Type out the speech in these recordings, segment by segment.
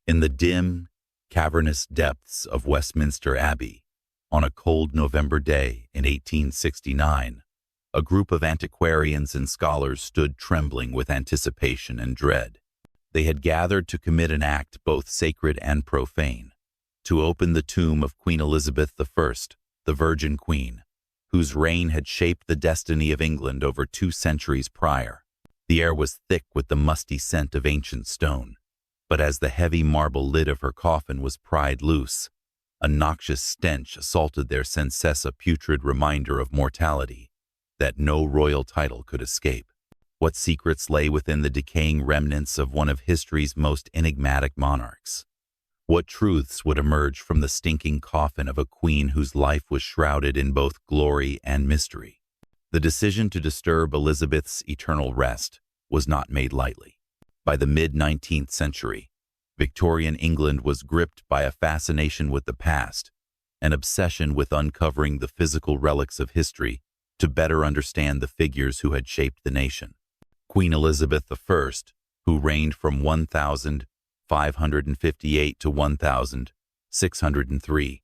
In the dim, cavernous depths of Westminster Abbey, on a cold November day in 1869, a group of antiquarians and scholars stood trembling with anticipation and dread. They had gathered to commit an act both sacred and profane, to open the tomb of Queen Elizabeth I, the Virgin Queen, whose reign had shaped the destiny of England over 2 centuries prior. The air was thick with the musty scent of ancient stone, but as the heavy marble lid of her coffin was pried loose, a noxious stench assaulted their senses, a putrid reminder of mortality that no royal title could escape. What secrets lay within the decaying remnants of one of history's most enigmatic monarchs? What truths would emerge from the stinking coffin of a queen whose life was shrouded in both glory and mystery? The decision to disturb Elizabeth's eternal rest was not made lightly. By the mid-19th century, Victorian England was gripped by a fascination with the past, an obsession with uncovering the physical relics of history to better understand the figures who had shaped the nation. Queen Elizabeth I, who reigned from 1558 to 1603,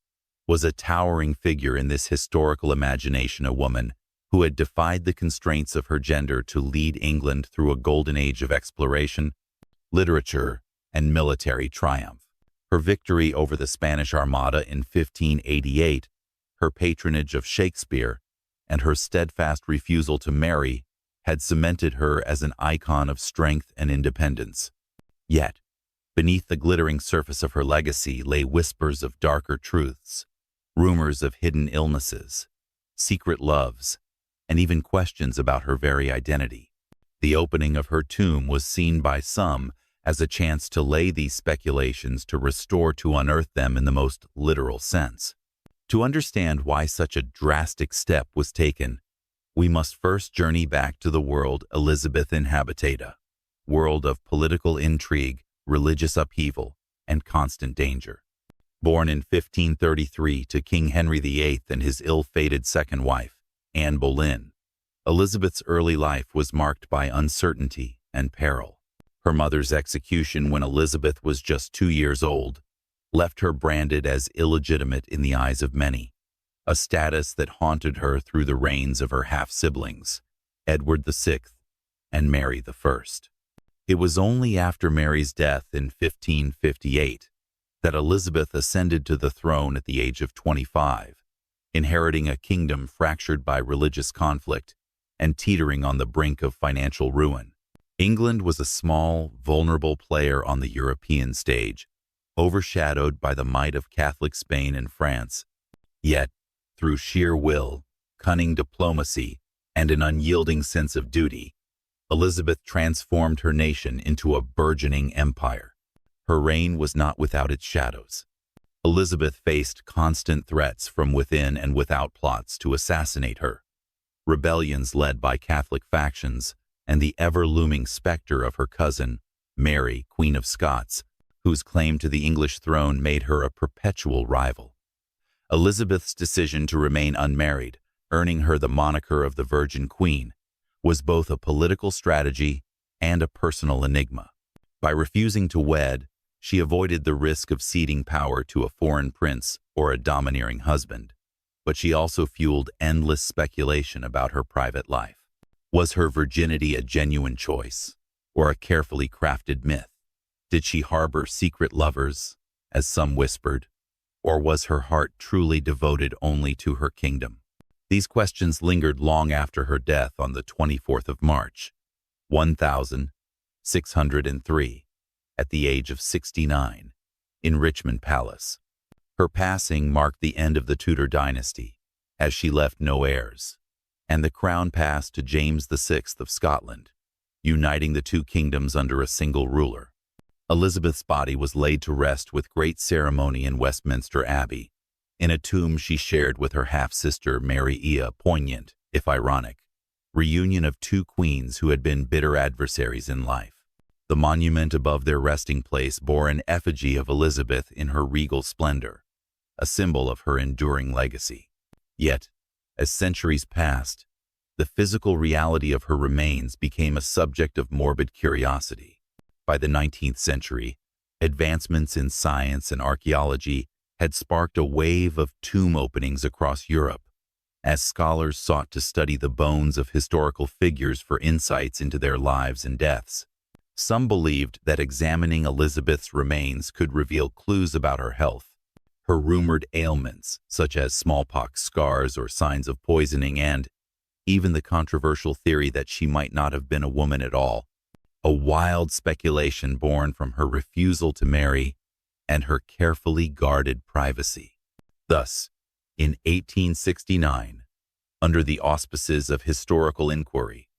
was a towering figure in this historical imagination, a woman who had defied the constraints of her gender to lead England through a golden age of exploration, literature, and military triumph. Her victory over the Spanish Armada in 1588, her patronage of Shakespeare, and her steadfast refusal to marry had cemented her as an icon of strength and independence. Yet, beneath the glittering surface of her legacy lay whispers of darker truths, rumors of hidden illnesses, secret loves, and even questions about her very identity. The opening of her tomb was seen by some as a chance to lay these speculations to unearth them in the most literal sense. To understand why such a drastic step was taken, we must first journey back to the world Elizabeth inhabited, a world of political intrigue, religious upheaval, and constant danger. Born in 1533 to King Henry VIII and his ill-fated second wife, Anne Boleyn, Elizabeth's early life was marked by uncertainty and peril. Her mother's execution when Elizabeth was just 2 years old left her branded as illegitimate in the eyes of many, a status that haunted her through the reigns of her half-siblings, Edward VI and Mary I. It was only after Mary's death in 1558 that Elizabeth ascended to the throne at the age of 25, inheriting a kingdom fractured by religious conflict and teetering on the brink of financial ruin. England was a small, vulnerable player on the European stage, overshadowed by the might of Catholic Spain and France. Yet, through sheer will, cunning diplomacy, and an unyielding sense of duty, Elizabeth transformed her nation into a burgeoning empire. Her reign was not without its shadows. Elizabeth faced constant threats from within and without, plots to assassinate her, rebellions led by Catholic factions, and the ever-looming specter of her cousin, Mary, Queen of Scots, whose claim to the English throne made her a perpetual rival. Elizabeth's decision to remain unmarried, earning her the moniker of the Virgin Queen, was both a political strategy and a personal enigma. By refusing to wed, she avoided the risk of ceding power to a foreign prince or a domineering husband, but she also fueled endless speculation about her private life. Was her virginity a genuine choice, or a carefully crafted myth? Did she harbor secret lovers, as some whispered, or was her heart truly devoted only to her kingdom? These questions lingered long after her death on the 24th of March, 1603, at the age of 69, in Richmond Palace. Her passing marked the end of the Tudor dynasty, as she left no heirs, and the crown passed to James VI of Scotland, uniting the two kingdoms under a single ruler. Elizabeth's body was laid to rest with great ceremony in Westminster Abbey, in a tomb she shared with her half-sister Mary, a poignant, if ironic, reunion of two queens who had been bitter adversaries in life. The monument above their resting place bore an effigy of Elizabeth in her regal splendor, a symbol of her enduring legacy. Yet, as centuries passed, the physical reality of her remains became a subject of morbid curiosity. By the 19th century, Advancements in science and archaeology had sparked a wave of tomb openings across Europe, as scholars sought to study the bones of historical figures for insights into their lives and deaths. Some believed that examining Elizabeth's remains could reveal clues about her health, her rumored ailments, such as smallpox scars or signs of poisoning, and even the controversial theory that she might not have been a woman at all, a wild speculation born from her refusal to marry and her carefully guarded privacy. Thus, in 1869, under the auspices of historical inquiry,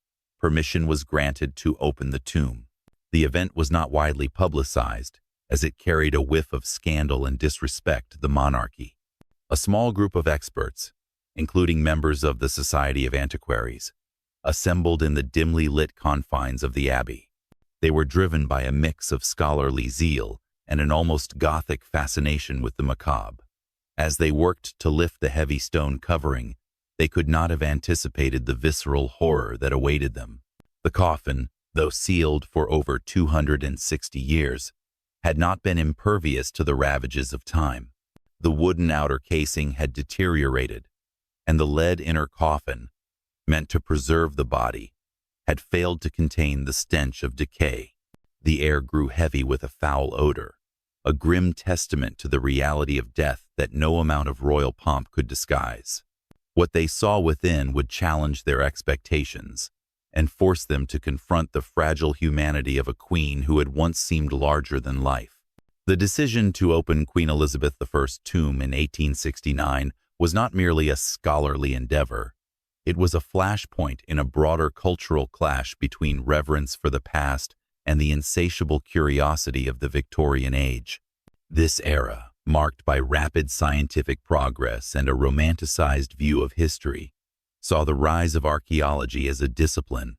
permission was granted to open the tomb. The event was not widely publicized, as it carried a whiff of scandal and disrespect to the monarchy. A small group of experts, including members of the Society of Antiquaries, assembled in the dimly lit confines of the abbey. They were driven by a mix of scholarly zeal and an almost Gothic fascination with the macabre. As they worked to lift the heavy stone covering, they could not have anticipated the visceral horror that awaited them. The coffin, though sealed for over 260 years, had not been impervious to the ravages of time. The wooden outer casing had deteriorated, and the lead inner coffin, meant to preserve the body, had failed to contain the stench of decay. The air grew heavy with a foul odor, a grim testament to the reality of death that no amount of royal pomp could disguise. What they saw within would challenge their expectations and force them to confront the fragile humanity of a queen who had once seemed larger than life. The decision to open Queen Elizabeth I's tomb in 1869 was not merely a scholarly endeavor. It was a flashpoint in a broader cultural clash between reverence for the past and the insatiable curiosity of the Victorian age. This era, marked by rapid scientific progress and a romanticized view of history, saw the rise of archaeology as a discipline,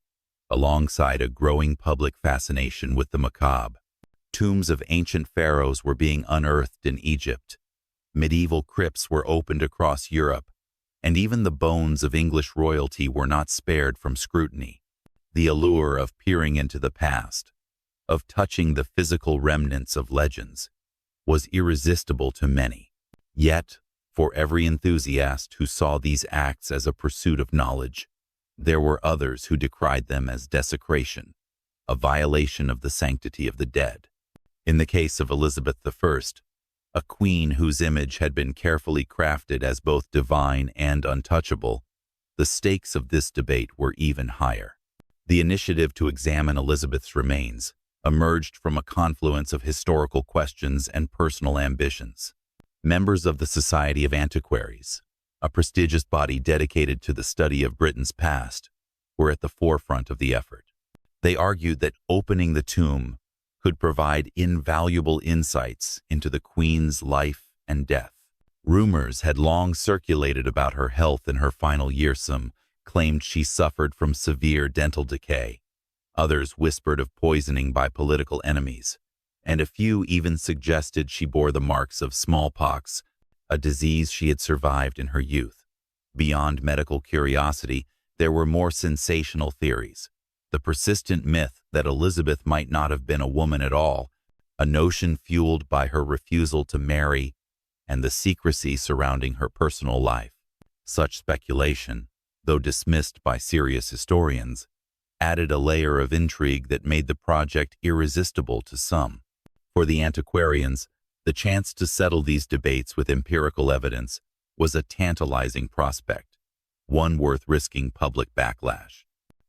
alongside a growing public fascination with the macabre. Tombs of ancient pharaohs were being unearthed in Egypt. Medieval crypts were opened across Europe, and even the bones of English royalty were not spared from scrutiny. The allure of peering into the past, of touching the physical remnants of legends, was irresistible to many. Yet, for every enthusiast who saw these acts as a pursuit of knowledge, there were others who decried them as desecration, a violation of the sanctity of the dead. In the case of Elizabeth I, a queen whose image had been carefully crafted as both divine and untouchable, the stakes of this debate were even higher. The initiative to examine Elizabeth's remains emerged from a confluence of historical questions and personal ambitions. Members of the Society of Antiquaries, a prestigious body dedicated to the study of Britain's past, were at the forefront of the effort. They argued that opening the tomb could provide invaluable insights into the Queen's life and death. Rumors had long circulated about her health in her final years. Some claimed she suffered from severe dental decay. Others whispered of poisoning by political enemies, and a few even suggested she bore the marks of smallpox, a disease she had survived in her youth. Beyond medical curiosity, there were more sensational theories. The persistent myth that Elizabeth might not have been a woman at all, a notion fueled by her refusal to marry, and the secrecy surrounding her personal life. Such speculation, though dismissed by serious historians, added a layer of intrigue that made the project irresistible to some. For the antiquarians, the chance to settle these debates with empirical evidence was a tantalizing prospect, one worth risking public backlash.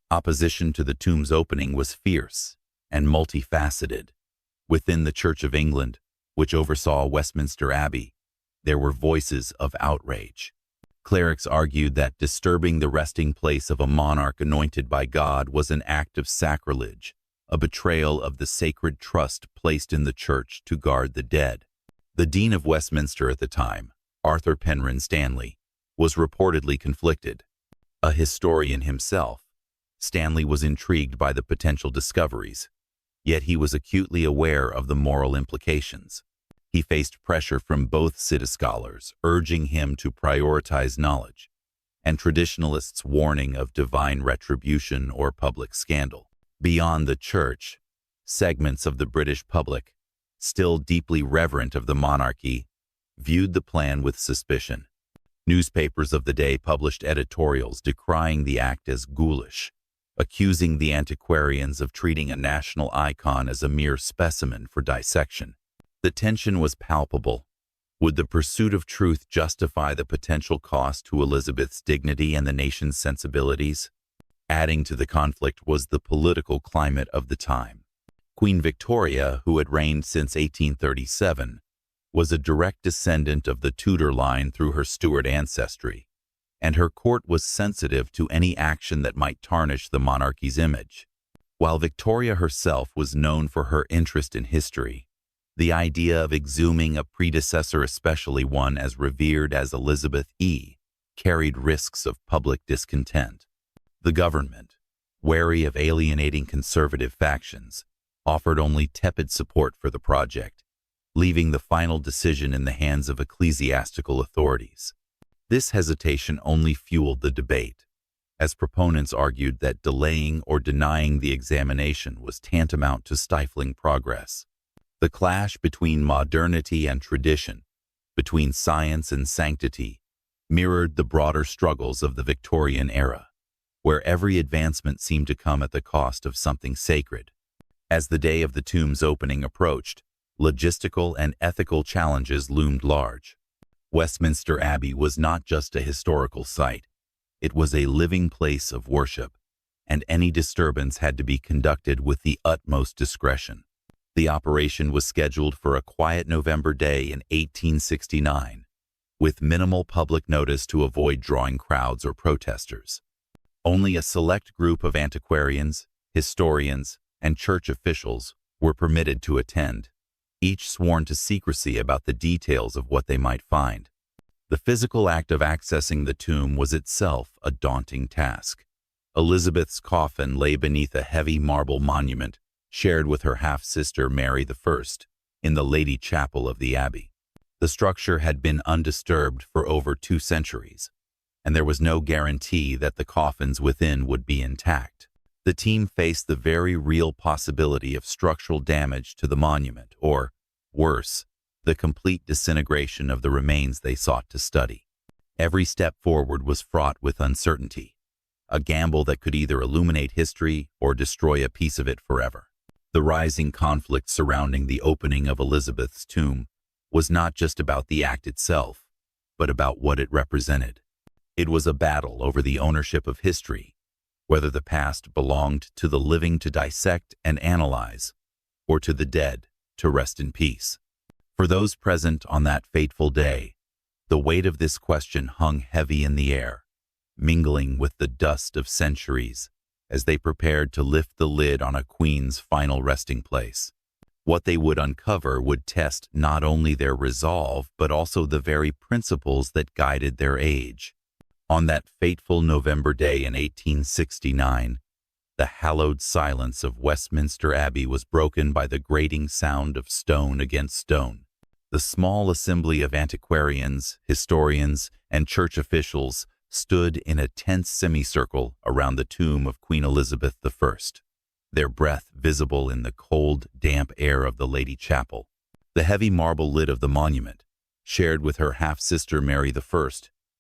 Opposition to the tomb's opening was fierce and multifaceted. Within the Church of England, which oversaw Westminster Abbey, there were voices of outrage. Clerics argued that disturbing the resting place of a monarch anointed by God was an act of sacrilege, a betrayal of the sacred trust placed in the church to guard the dead. The Dean of Westminster at the time, Arthur Penrhyn Stanley, was reportedly conflicted. A historian himself, Stanley was intrigued by the potential discoveries, yet he was acutely aware of the moral implications. He faced pressure from both Siddha scholars, urging him to prioritize knowledge, and traditionalists warning of divine retribution or public scandal. Beyond the church, segments of the British public, still deeply reverent of the monarchy, viewed the plan with suspicion. Newspapers of the day published editorials decrying the act as ghoulish, accusing the antiquarians of treating a national icon as a mere specimen for dissection. The tension was palpable. Would the pursuit of truth justify the potential cost to Elizabeth's dignity and the nation's sensibilities? Adding to the conflict was the political climate of the time. Queen Victoria, who had reigned since 1837, was a direct descendant of the Tudor line through her Stuart ancestry, and her court was sensitive to any action that might tarnish the monarchy's image. While Victoria herself was known for her interest in history, the idea of exhuming a predecessor, especially one as revered as Elizabeth E., carried risks of public discontent. The government, wary of alienating conservative factions, offered only tepid support for the project, leaving the final decision in the hands of ecclesiastical authorities. This hesitation only fueled the debate, as proponents argued that delaying or denying the examination was tantamount to stifling progress. The clash between modernity and tradition, between science and sanctity, mirrored the broader struggles of the Victorian era, where every advancement seemed to come at the cost of something sacred. As the day of the tomb's opening approached, logistical and ethical challenges loomed large. Westminster Abbey was not just a historical site, it was a living place of worship, and any disturbance had to be conducted with the utmost discretion. The operation was scheduled for a quiet November day in 1869, with minimal public notice to avoid drawing crowds or protesters. Only a select group of antiquarians, historians, and church officials were permitted to attend, each sworn to secrecy about the details of what they might find. The physical act of accessing the tomb was itself a daunting task. Elizabeth's coffin lay beneath a heavy marble monument shared with her half-sister Mary I in the Lady Chapel of the Abbey. The structure had been undisturbed for over 2 centuries, and there was no guarantee that the coffins within would be intact. The team faced the very real possibility of structural damage to the monument, or, worse, the complete disintegration of the remains they sought to study. Every step forward was fraught with uncertainty, a gamble that could either illuminate history or destroy a piece of it forever. The rising conflict surrounding the opening of Elizabeth's tomb was not just about the act itself, but about what it represented. It was a battle over the ownership of history, whether the past belonged to the living to dissect and analyze, or to the dead to rest in peace. For those present on that fateful day, the weight of this question hung heavy in the air, mingling with the dust of centuries as they prepared to lift the lid on a queen's final resting place. What they would uncover would test not only their resolve, but also the very principles that guided their age. On that fateful November day in 1869, the hallowed silence of Westminster Abbey was broken by the grating sound of stone against stone. The small assembly of antiquarians, historians, and church officials stood in a tense semicircle around the tomb of Queen Elizabeth I, their breath visible in the cold, damp air of the Lady Chapel. The heavy marble lid of the monument, shared with her half-sister Mary I,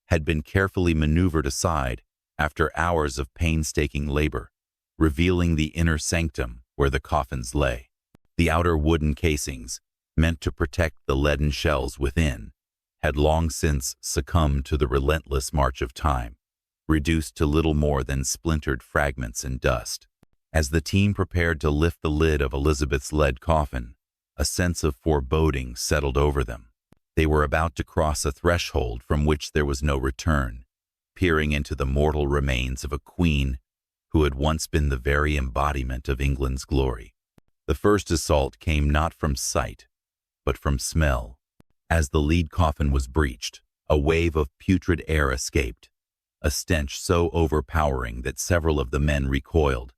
had been carefully maneuvered aside after hours of painstaking labor, revealing the inner sanctum where the coffins lay. The outer wooden casings, meant to protect the leaden shells within, had long since succumbed to the relentless march of time, reduced to little more than splintered fragments and dust. As the team prepared to lift the lid of Elizabeth's lead coffin, a sense of foreboding settled over them. They were about to cross a threshold from which there was no return, peering into the mortal remains of a queen who had once been the very embodiment of England's glory. The first assault came not from sight, but from smell. As the lead coffin was breached, a wave of putrid air escaped, a stench so overpowering that several of the men recoiled,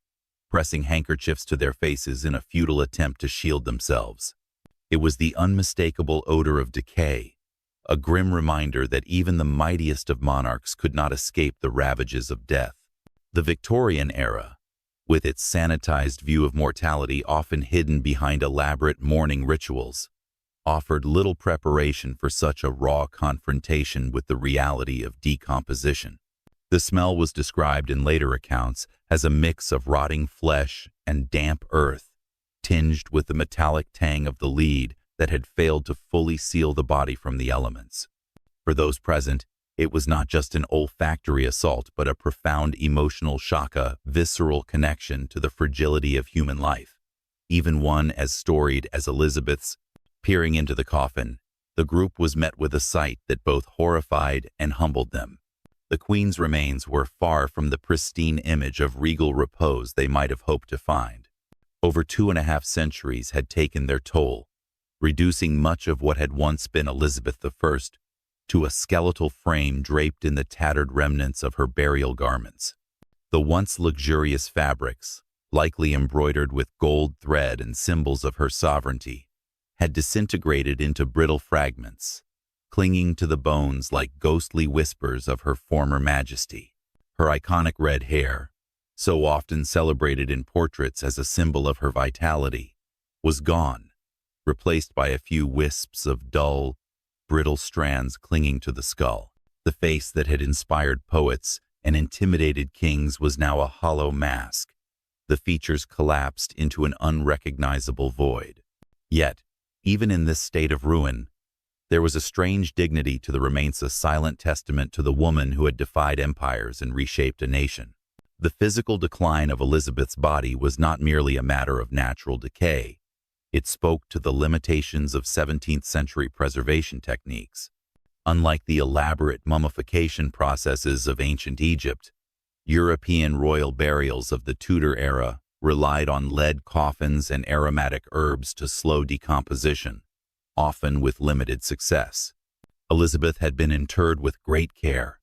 pressing handkerchiefs to their faces in a futile attempt to shield themselves. It was the unmistakable odor of decay, a grim reminder that even the mightiest of monarchs could not escape the ravages of death. The Victorian era, with its sanitized view of mortality often hidden behind elaborate mourning rituals, offered little preparation for such a raw confrontation with the reality of decomposition. The smell was described in later accounts as a mix of rotting flesh and damp earth, tinged with the metallic tang of the lead that had failed to fully seal the body from the elements. For those present, it was not just an olfactory assault, but a profound emotional shock, a visceral connection to the fragility of human life, even one as storied as Elizabeth's. Peering into the coffin, the group was met with a sight that both horrified and humbled them. The Queen's remains were far from the pristine image of regal repose they might have hoped to find. Over 2.5 centuries had taken their toll, reducing much of what had once been Elizabeth I to a skeletal frame draped in the tattered remnants of her burial garments. The once luxurious fabrics, likely embroidered with gold thread and symbols of her sovereignty, had disintegrated into brittle fragments, clinging to the bones like ghostly whispers of her former majesty. Her iconic red hair, so often celebrated in portraits as a symbol of her vitality, was gone, replaced by a few wisps of dull, brittle strands clinging to the skull. The face that had inspired poets and intimidated kings was now a hollow mask, the features collapsed into an unrecognizable void. Yet, even in this state of ruin, there was a strange dignity to the remains, a silent testament to the woman who had defied empires and reshaped a nation. The physical decline of Elizabeth's body was not merely a matter of natural decay. It spoke to the limitations of 17th-century preservation techniques. Unlike the elaborate mummification processes of ancient Egypt, European royal burials of the Tudor era relied on lead coffins and aromatic herbs to slow decomposition, often with limited success. Elizabeth had been interred with great care,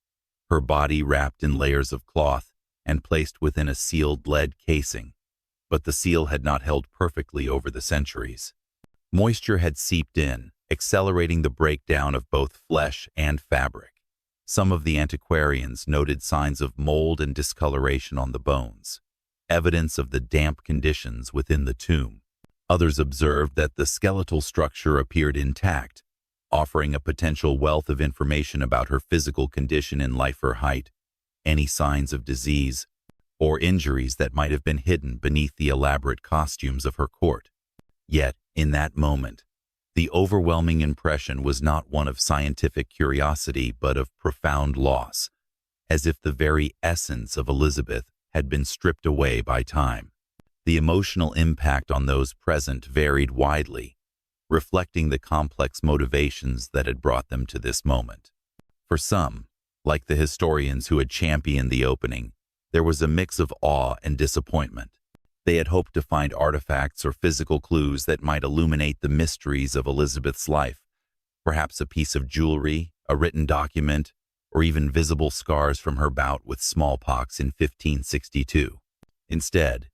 her body wrapped in layers of cloth and placed within a sealed lead casing, but the seal had not held perfectly over the centuries. Moisture had seeped in, accelerating the breakdown of both flesh and fabric. Some of the antiquarians noted signs of mold and discoloration on the bones, evidence of the damp conditions within the tomb. Others observed that the skeletal structure appeared intact, offering a potential wealth of information about her physical condition in life or height, any signs of disease, or injuries that might have been hidden beneath the elaborate costumes of her court. Yet, in that moment, the overwhelming impression was not one of scientific curiosity but of profound loss, as if the very essence of Elizabeth had been stripped away by time. The emotional impact on those present varied widely, reflecting the complex motivations that had brought them to this moment. For some, like the historians who had championed the opening, there was a mix of awe and disappointment. They had hoped to find artifacts or physical clues that might illuminate the mysteries of Elizabeth's life, perhaps a piece of jewelry, a written document, or even visible scars from her bout with smallpox in 1562. Instead,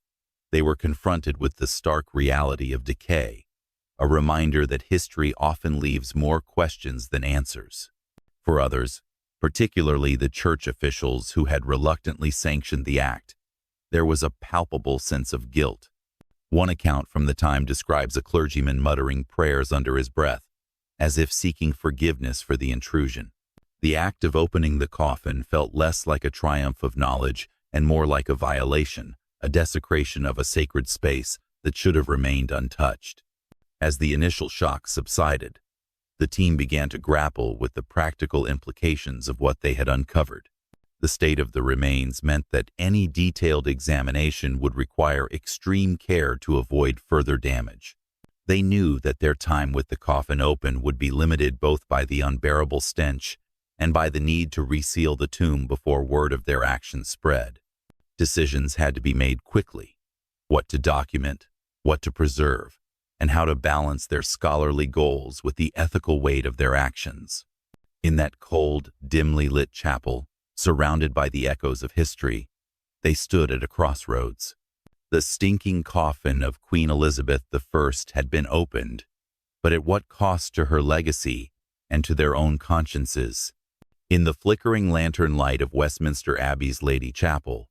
they were confronted with the stark reality of decay, a reminder that history often leaves more questions than answers. For others, particularly the church officials who had reluctantly sanctioned the act, there was a palpable sense of guilt. One account from the time describes a clergyman muttering prayers under his breath, as if seeking forgiveness for the intrusion. The act of opening the coffin felt less like a triumph of knowledge and more like a violation, a desecration of a sacred space that should have remained untouched. As the initial shock subsided, the team began to grapple with the practical implications of what they had uncovered. The state of the remains meant that any detailed examination would require extreme care to avoid further damage. They knew that their time with the coffin open would be limited both by the unbearable stench and by the need to reseal the tomb before word of their actions spread. Decisions had to be made quickly: what to document, what to preserve, and how to balance their scholarly goals with the ethical weight of their actions. In that cold, dimly lit chapel, surrounded by the echoes of history, they stood at a crossroads. The stinking coffin of Queen Elizabeth I had been opened, but at what cost to her legacy and to their own consciences? In the flickering lantern light of Westminster Abbey's Lady Chapel,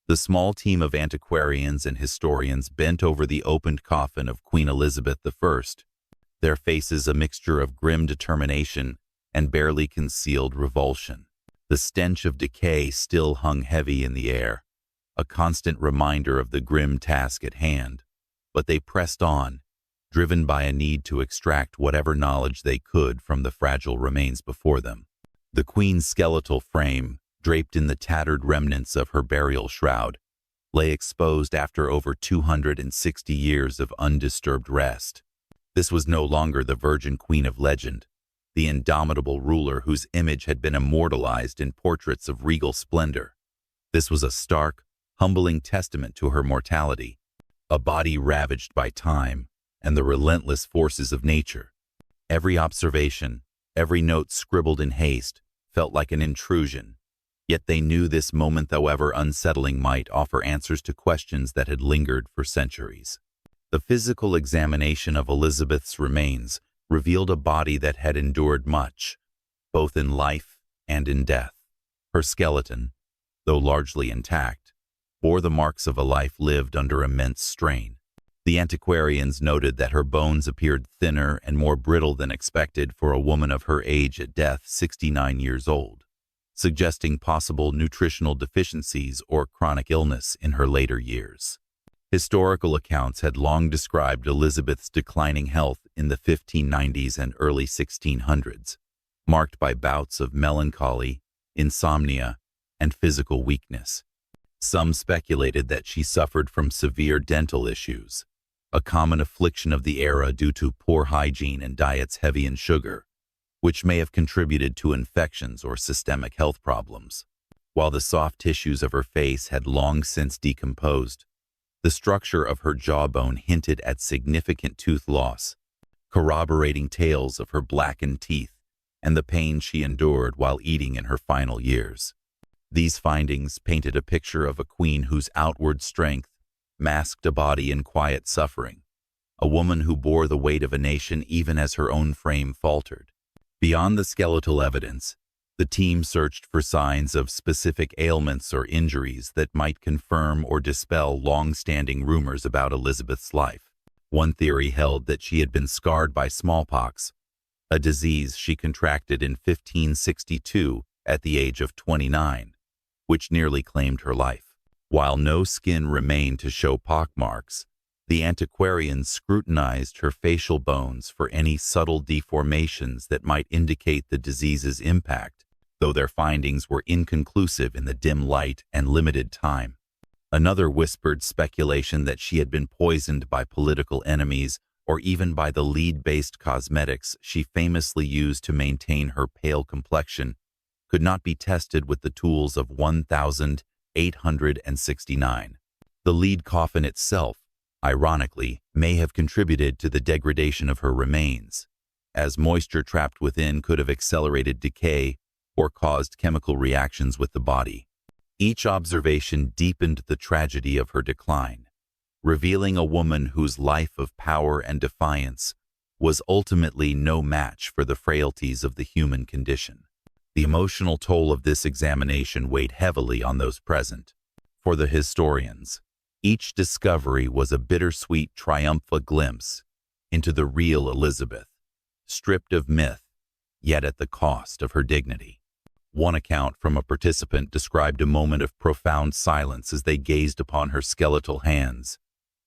The small team of antiquarians and historians bent over the opened coffin of Queen Elizabeth I, their faces a mixture of grim determination and barely concealed revulsion. The stench of decay still hung heavy in the air, a constant reminder of the grim task at hand, but they pressed on, driven by a need to extract whatever knowledge they could from the fragile remains before them. The Queen's skeletal frame, draped in the tattered remnants of her burial shroud, lay exposed after over 260 years of undisturbed rest. This was no longer the Virgin Queen of legend, the indomitable ruler whose image had been immortalized in portraits of regal splendor. This was a stark, humbling testament to her mortality, a body ravaged by time and the relentless forces of nature. Every observation, every note scribbled in haste, felt like an intrusion. Yet they knew this moment, however unsettling, might offer answers to questions that had lingered for centuries. The physical examination of Elizabeth's remains revealed a body that had endured much, both in life and in death. Her skeleton, though largely intact, bore the marks of a life lived under immense strain. The antiquarians noted that her bones appeared thinner and more brittle than expected for a woman of her age at death, 69 years old, suggesting possible nutritional deficiencies or chronic illness in her later years. Historical accounts had long described Elizabeth's declining health in the 1590s and early 1600s, marked by bouts of melancholy, insomnia, and physical weakness. Some speculated that she suffered from severe dental issues, a common affliction of the era due to poor hygiene and diets heavy in sugar, which may have contributed to infections or systemic health problems. While the soft tissues of her face had long since decomposed, the structure of her jawbone hinted at significant tooth loss, corroborating tales of her blackened teeth and the pain she endured while eating in her final years. These findings painted a picture of a queen whose outward strength masked a body in quiet suffering, a woman who bore the weight of a nation even as her own frame faltered. Beyond the skeletal evidence, the team searched for signs of specific ailments or injuries that might confirm or dispel long-standing rumors about Elizabeth's life. One theory held that she had been scarred by smallpox, a disease she contracted in 1562 at the age of 29, which nearly claimed her life. While no skin remained to show pockmarks, the antiquarians scrutinized her facial bones for any subtle deformations that might indicate the disease's impact, though their findings were inconclusive in the dim light and limited time. Another whispered speculation that she had been poisoned by political enemies or even by the lead-based cosmetics she famously used to maintain her pale complexion could not be tested with the tools of 1869. The lead coffin itself, ironically, may have contributed to the degradation of her remains, as moisture trapped within could have accelerated decay or caused chemical reactions with the body. Each observation deepened the tragedy of her decline, revealing a woman whose life of power and defiance was ultimately no match for the frailties of the human condition. The emotional toll of this examination weighed heavily on those present. For the historians, each discovery was a bittersweet, triumphant glimpse into the real Elizabeth, stripped of myth, yet at the cost of her dignity. One account from a participant described a moment of profound silence as they gazed upon her skeletal hands,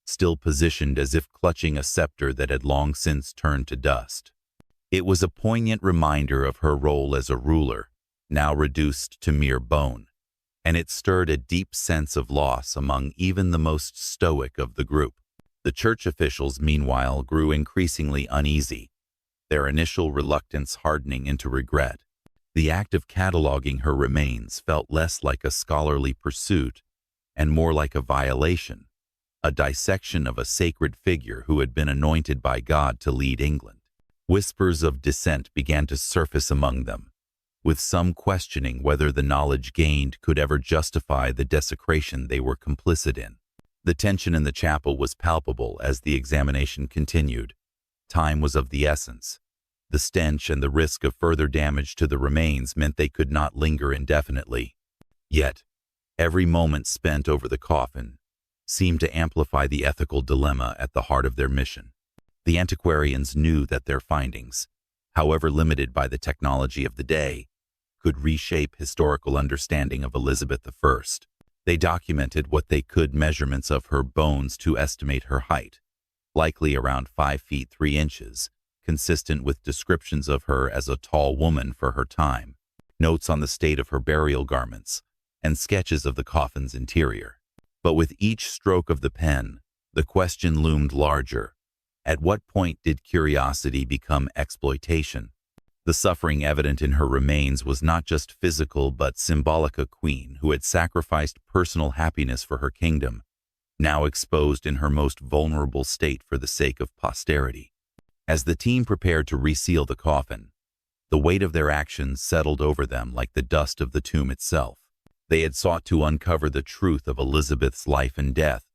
still positioned as if clutching a scepter that had long since turned to dust. It was a poignant reminder of her role as a ruler, now reduced to mere bone, and it stirred a deep sense of loss among even the most stoic of the group. The church officials, meanwhile, grew increasingly uneasy, their initial reluctance hardening into regret. The act of cataloging her remains felt less like a scholarly pursuit and more like a violation, a dissection of a sacred figure who had been anointed by God to lead England. Whispers of dissent began to surface among them, with some questioning whether the knowledge gained could ever justify the desecration they were complicit in. The tension in the chapel was palpable as the examination continued. Time was of the essence. The stench and the risk of further damage to the remains meant they could not linger indefinitely. Yet, Every moment spent over the coffin seemed to amplify the ethical dilemma at the heart of their mission. The antiquarians knew that their findings, however limited by the technology of the day, could reshape historical understanding of Elizabeth I. They documented what they could measurements of her bones to estimate her height, likely around 5 feet 3 inches, consistent with descriptions of her as a tall woman for her time, notes on the state of her burial garments, and sketches of the coffin's interior. But with each stroke of the pen, the question loomed larger. At what point did curiosity become exploitation? The suffering evident in her remains was not just physical but symbolic. A queen who had sacrificed personal happiness for her kingdom, now exposed in her most vulnerable state for the sake of posterity. As the team prepared to reseal the coffin, the weight of their actions settled over them like the dust of the tomb itself. They had sought to uncover the truth of Elizabeth's life and death,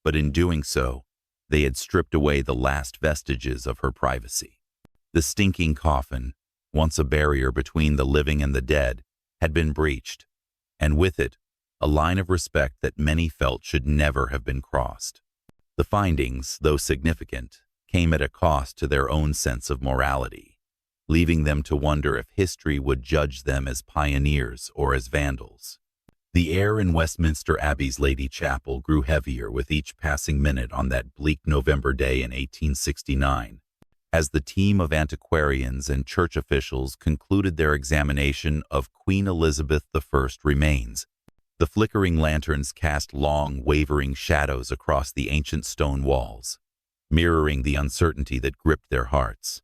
but in doing so, they had stripped away the last vestiges of her privacy. The stinking coffin, once a barrier between the living and the dead, had been breached, and with it, a line of respect that many felt should never have been crossed. The findings, though significant, came at a cost to their own sense of morality, leaving them to wonder if history would judge them as pioneers or as vandals. The air in Westminster Abbey's Lady Chapel grew heavier with each passing minute on that bleak November day in 1869, as the team of antiquarians and church officials concluded their examination of Queen Elizabeth I's remains. The flickering lanterns cast long, wavering shadows across the ancient stone walls, mirroring the uncertainty that gripped their hearts.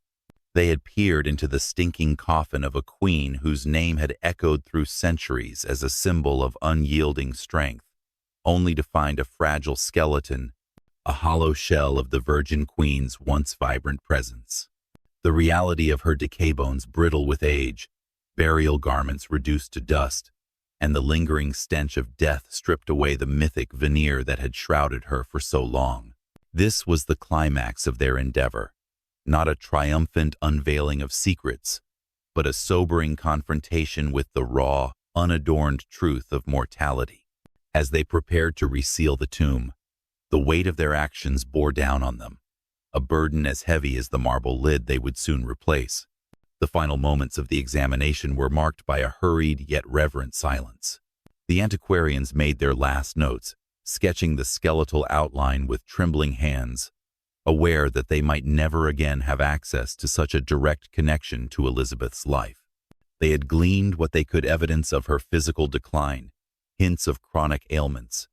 They had peered into the stinking coffin of a queen whose name had echoed through centuries as a symbol of unyielding strength, only to find a fragile skeleton, a hollow shell of the Virgin Queen's once vibrant presence. The reality of her decay bones brittle with age, burial garments reduced to dust, and the lingering stench of death stripped away the mythic veneer that had shrouded her for so long. This was the climax of their endeavor. Not a triumphant unveiling of secrets, but a sobering confrontation with the raw, unadorned truth of mortality. As they prepared to reseal the tomb, the weight of their actions bore down on them, a burden as heavy as the marble lid they would soon replace. The final moments of the examination were marked by a hurried yet reverent silence. The antiquarians made their last notes, sketching the skeletal outline with trembling hands, aware that they might never again have access to such a direct connection to Elizabeth's life. They had gleaned what they could evidence of her physical decline, hints of chronic ailments,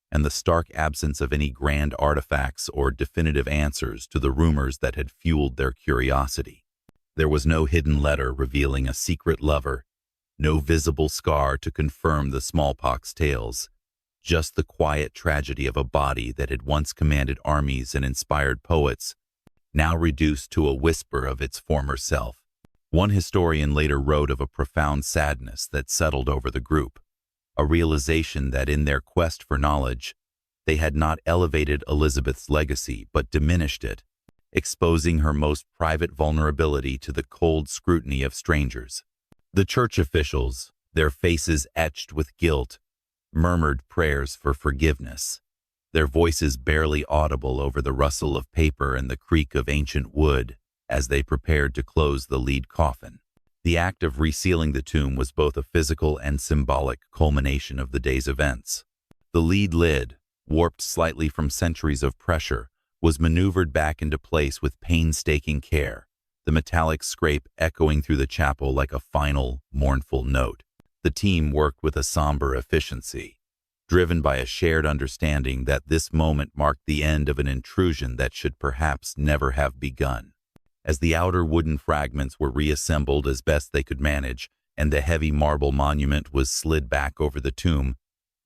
and the stark absence of any grand artifacts or definitive answers to the rumors that had fueled their curiosity. There was no hidden letter revealing a secret lover, no visible scar to confirm the smallpox tales, just the quiet tragedy of a body that had once commanded armies and inspired poets, now reduced to a whisper of its former self. One historian later wrote of a profound sadness that settled over the group, a realization that in their quest for knowledge, they had not elevated Elizabeth's legacy but diminished it, exposing her most private vulnerability to the cold scrutiny of strangers. The church officials, their faces etched with guilt, murmured prayers for forgiveness, their voices barely audible over the rustle of paper and the creak of ancient wood as they prepared to close the lead coffin. The act of resealing the tomb was both a physical and symbolic culmination of the day's events. The lead lid, warped slightly from centuries of pressure, was maneuvered back into place with painstaking care, the metallic scrape echoing through the chapel like a final, mournful note. The team worked with a somber efficiency, driven by a shared understanding that this moment marked the end of an intrusion that should perhaps never have begun. As the outer wooden fragments were reassembled as best they could manage, and the heavy marble monument was slid back over the tomb,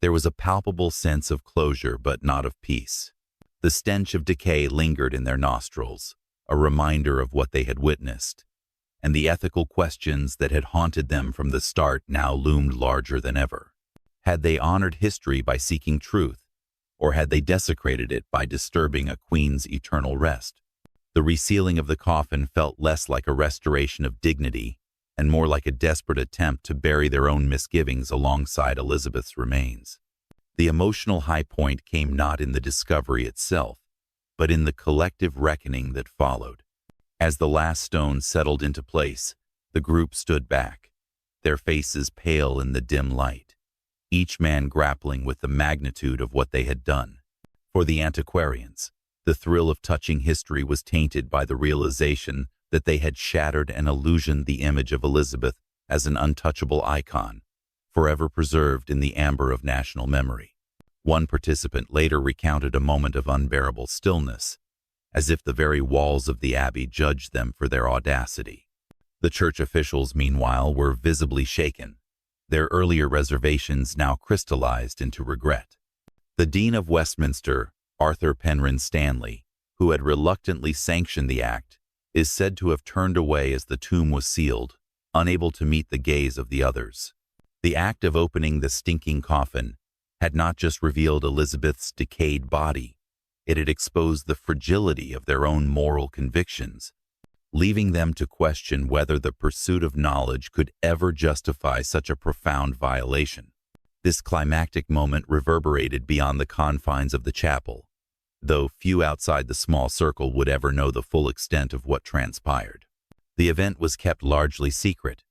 there was a palpable sense of closure but not of peace. The stench of decay lingered in their nostrils, a reminder of what they had witnessed, and the ethical questions that had haunted them from the start now loomed larger than ever. Had they honored history by seeking truth, or had they desecrated it by disturbing a queen's eternal rest? The resealing of the coffin felt less like a restoration of dignity and more like a desperate attempt to bury their own misgivings alongside Elizabeth's remains. The emotional high point came not in the discovery itself, but in the collective reckoning that followed. As the last stone settled into place, the group stood back, their faces pale in the dim light, each man grappling with the magnitude of what they had done. For the antiquarians, the thrill of touching history was tainted by the realization that they had shattered and illusioned the image of Elizabeth as an untouchable icon, forever preserved in the amber of national memory. One participant later recounted a moment of unbearable stillness, as if the very walls of the abbey judged them for their audacity. The church officials, meanwhile, were visibly shaken, their earlier reservations now crystallized into regret. The Dean of Westminster, Arthur Penrhyn Stanley, who had reluctantly sanctioned the act, is said to have turned away as the tomb was sealed, unable to meet the gaze of the others. The act of opening the stinking coffin had not just revealed Elizabeth's decayed body, it had exposed the fragility of their own moral convictions, leaving them to question whether the pursuit of knowledge could ever justify such a profound violation. This climactic moment reverberated beyond the confines of the chapel, though few outside the small circle would ever know the full extent of what transpired. The event was kept largely secret,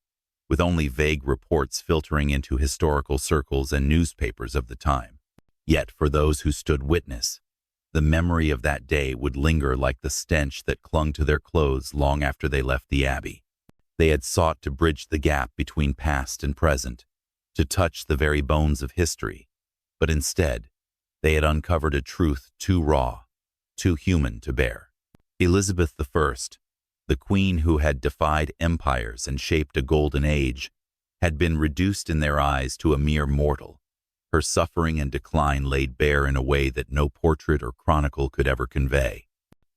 with only vague reports filtering into historical circles and newspapers of the time. Yet for those who stood witness, the memory of that day would linger like the stench that clung to their clothes long after they left the abbey. They had sought to bridge the gap between past and present, to touch the very bones of history, but instead, they had uncovered a truth too raw, too human to bear. Elizabeth I, the queen who had defied empires and shaped a golden age, had been reduced in their eyes to a mere mortal, her suffering and decline laid bare in a way that no portrait or chronicle could ever convey.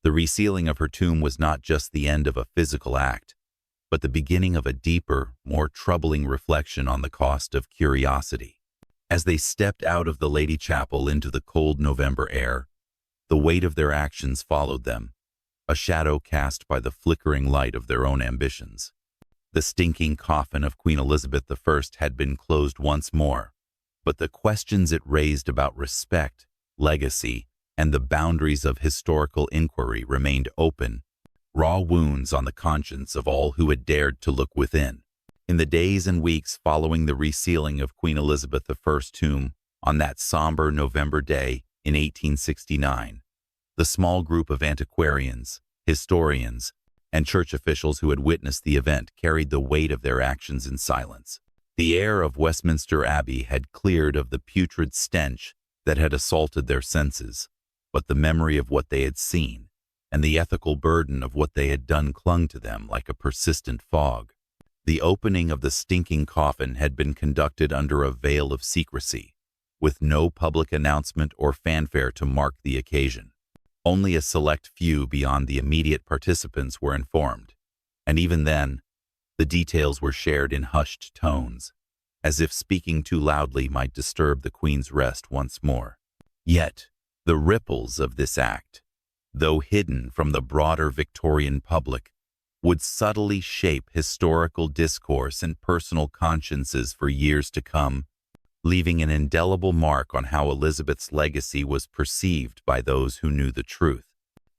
The resealing of her tomb was not just the end of a physical act, but the beginning of a deeper, more troubling reflection on the cost of curiosity. As they stepped out of the Lady Chapel into the cold November air, the weight of their actions followed them, a shadow cast by the flickering light of their own ambitions. The stinking coffin of Queen Elizabeth I had been closed once more, but the questions it raised about respect, legacy, and the boundaries of historical inquiry remained open, raw wounds on the conscience of all who had dared to look within. In the days and weeks following the resealing of Queen Elizabeth I's tomb on that somber November day in 1869, the small group of antiquarians, historians, and church officials who had witnessed the event carried the weight of their actions in silence. The air of Westminster Abbey had cleared of the putrid stench that had assaulted their senses, but the memory of what they had seen and the ethical burden of what they had done clung to them like a persistent fog. The opening of the stinking coffin had been conducted under a veil of secrecy, with no public announcement or fanfare to mark the occasion. Only a select few beyond the immediate participants were informed, and even then, the details were shared in hushed tones, as if speaking too loudly might disturb the Queen's rest once more. Yet, the ripples of this act, though hidden from the broader Victorian public, would subtly shape historical discourse and personal consciences for years to come, leaving an indelible mark on how Elizabeth's legacy was perceived by those who knew the truth.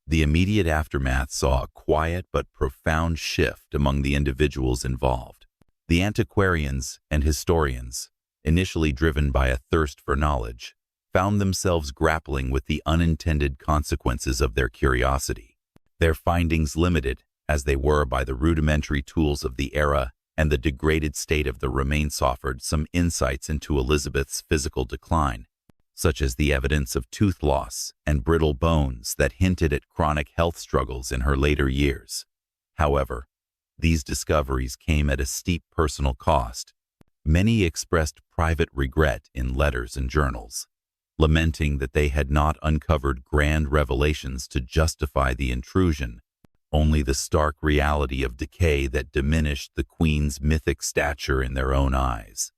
The immediate aftermath saw a quiet but profound shift among the individuals involved. The antiquarians and historians, initially driven by a thirst for knowledge, found themselves grappling with the unintended consequences of their curiosity. Their findings, limited as they were by the rudimentary tools of the era and the degraded state of the remains, offered some insights into Elizabeth's physical decline, such as the evidence of tooth loss and brittle bones that hinted at chronic health struggles in her later years. However, these discoveries came at a steep personal cost. Many expressed private regret in letters and journals, lamenting that they had not uncovered grand revelations to justify the intrusion, only the stark reality of decay that diminished the Queen's mythic stature in their own eyes.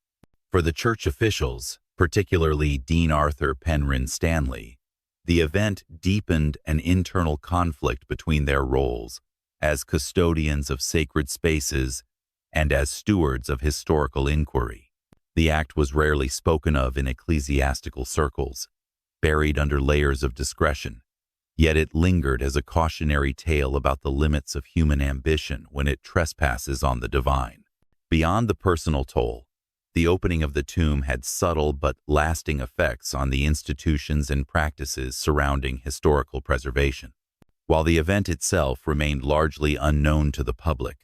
For the church officials, particularly Dean Arthur Penrhyn Stanley, the event deepened an internal conflict between their roles as custodians of sacred spaces and as stewards of historical inquiry. The act was rarely spoken of in ecclesiastical circles, buried under layers of discretion, yet it lingered as a cautionary tale about the limits of human ambition when it trespasses on the divine. Beyond the personal toll, the opening of the tomb had subtle but lasting effects on the institutions and practices surrounding historical preservation. While the event itself remained largely unknown to the public,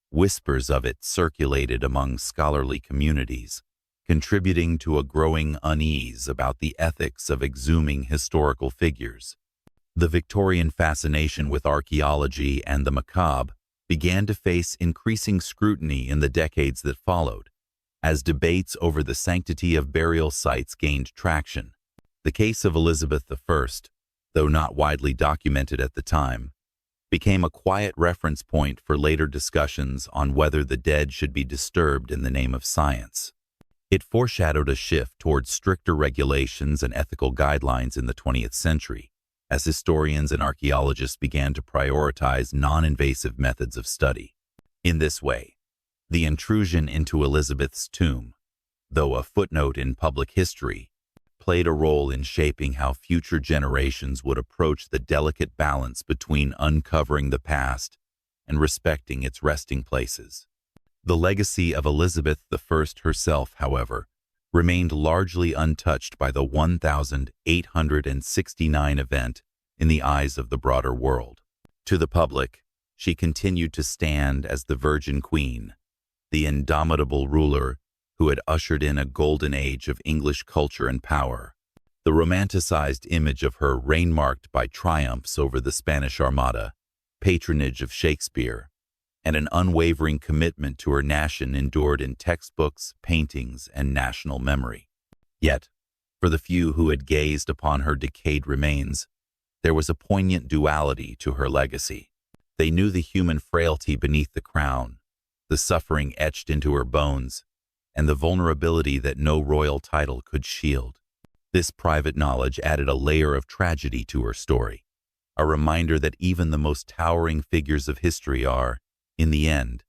whispers of it circulated among scholarly communities, contributing to a growing unease about the ethics of exhuming historical figures. The Victorian fascination with archaeology and the macabre began to face increasing scrutiny in the decades that followed, as debates over the sanctity of burial sites gained traction. The case of Elizabeth I, though not widely documented at the time, became a quiet reference point for later discussions on whether the dead should be disturbed in the name of science. It foreshadowed a shift towards stricter regulations and ethical guidelines in the 20th century, as historians and archaeologists began to prioritize non-invasive methods of study. In this way, the intrusion into Elizabeth's tomb, though a footnote in public history, played a role in shaping how future generations would approach the delicate balance between uncovering the past and respecting its resting places. The legacy of Elizabeth I herself, however, remained largely untouched by the 1869 event in the eyes of the broader world. To the public, she continued to stand as the Virgin Queen, the indomitable ruler who had ushered in a golden age of English culture and power. The romanticized image of her reign-marked by triumphs over the Spanish Armada, patronage of Shakespeare, and an unwavering commitment to her nation endured in textbooks, paintings, and national memory. Yet, for the few who had gazed upon her decayed remains, there was a poignant duality to her legacy. They knew the human frailty beneath the crown, the suffering etched into her bones, and the vulnerability that no royal title could shield. This private knowledge added a layer of tragedy to her story, a reminder that even the most towering figures of history are, in the end,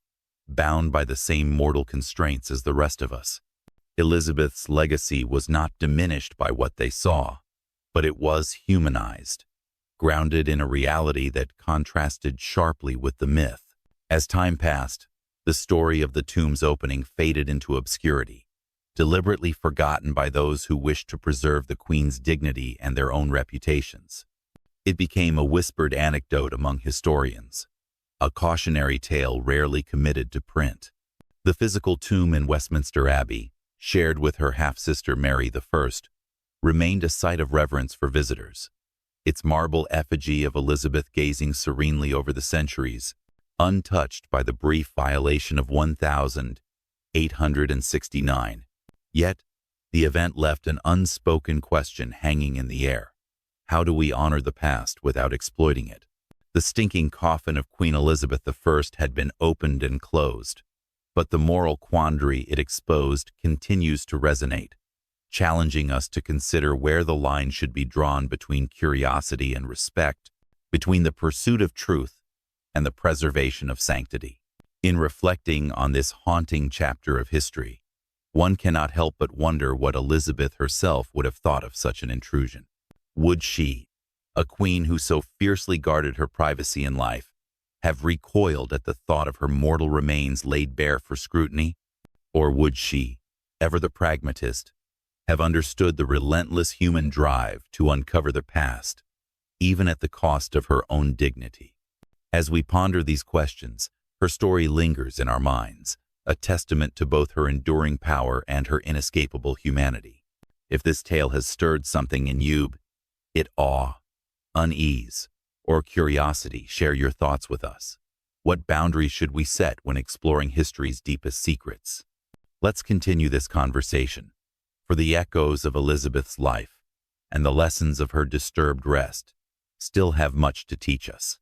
bound by the same mortal constraints as the rest of us. Elizabeth's legacy was not diminished by what they saw, but it was humanized, grounded in a reality that contrasted sharply with the myth. As time passed, the story of the tomb's opening faded into obscurity, deliberately forgotten by those who wished to preserve the Queen's dignity and their own reputations. It became a whispered anecdote among historians, a cautionary tale rarely committed to print. The physical tomb in Westminster Abbey, shared with her half-sister Mary I, remained a site of reverence for visitors. Its marble effigy of Elizabeth gazing serenely over the centuries, untouched by the brief violation of 1869. Yet, the event left an unspoken question hanging in the air. How do we honor the past without exploiting it? The stinking coffin of Queen Elizabeth I had been opened and closed, but the moral quandary it exposed continues to resonate, challenging us to consider where the line should be drawn between curiosity and respect, between the pursuit of truth and the preservation of sanctity. In reflecting on this haunting chapter of history, one cannot help but wonder what Elizabeth herself would have thought of such an intrusion. Would she, a queen who so fiercely guarded her privacy in life, have recoiled at the thought of her mortal remains laid bare for scrutiny? Or would she, ever the pragmatist, have understood the relentless human drive to uncover the past, even at the cost of her own dignity? As we ponder these questions, her story lingers in our minds, a testament to both her enduring power and her inescapable humanity. If this tale has stirred something in you, it awe, unease, or curiosity, share your thoughts with us. What boundaries should we set when exploring history's deepest secrets? Let's continue this conversation, for the echoes of Elizabeth's life and the lessons of her disturbed rest still have much to teach us.